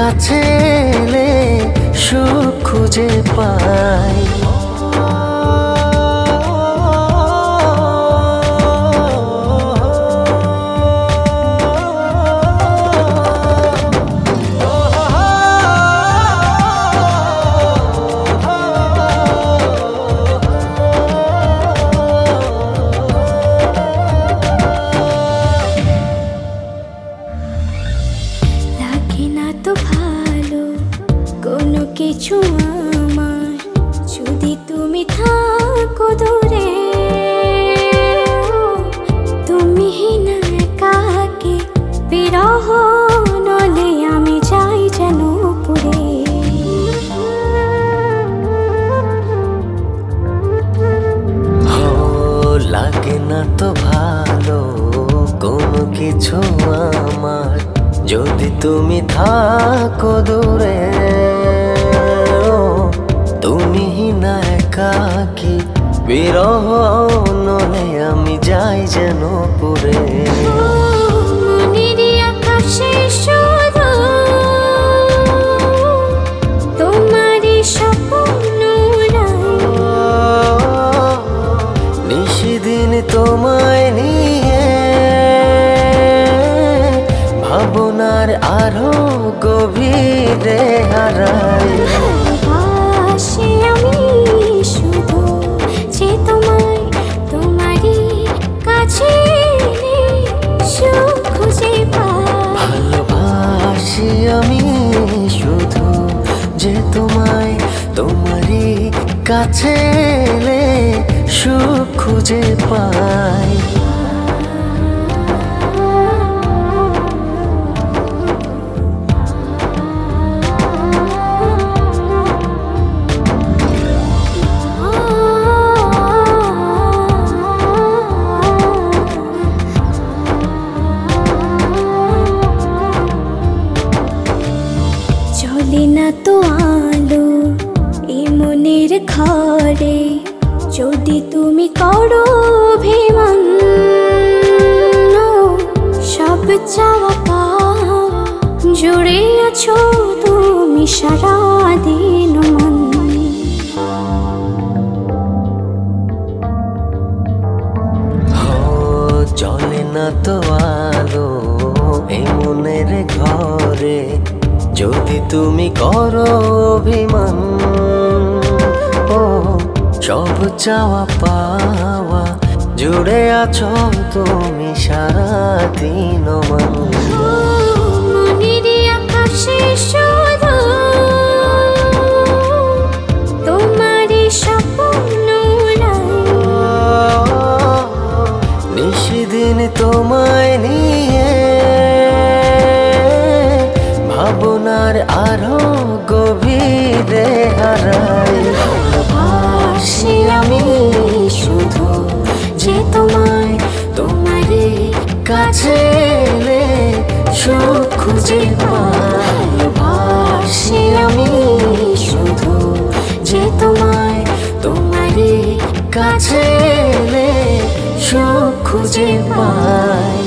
কাছে এলে সুখ খুঁজে পাই। কিছু আমার যদি তুমি থাকো দূরে, তুমি না একাকে বিরহ নলে আমি যাই যেন পুরে। লাগে না তো ভালো কোনো কিছু আমার যদি তুমি থাকো দূরে, তুমি না একাকি বিরহ নলে আমি যাই যেন পুরে। মনেরই আকাশে শুধু তোমারই স্বপ্ন নিশিদিন তোমায় নিয়ে ভাবনার আরো গভীরে হারাই। ভালোবাসি আমি শুধু যে তোমায়, তোমারই কাছে এলে সুখ খুঁজে পাই। চলে না তো আলো এই মনের ঘরে যদি তুমি করো অভিমান, সব চাওয়া পাওয়া জুড়ে আছো তুমি সারাদিন মন। চলে না তো আলো এই মনের ঘরে যদি তুমি করো অভিমান, ও সব চাওয়া পাওয়া জুড়ে আছো তুমি সারাদিন মন। মনেরই আকাশে শুধু তোমারই স্বপ্ন নিশিদিন তোমায় নিয়ে ভাবনার আরো গভীরে হারাই। ভালোবাসি আমি শুধু যে তোমায়, তোমারই কাছে এলে সুখ খুঁজে পাই। ভালোবাসি আমি শুধু যে তোমায়, তোমারই কাছে এলে সুখ খুঁজে পাই।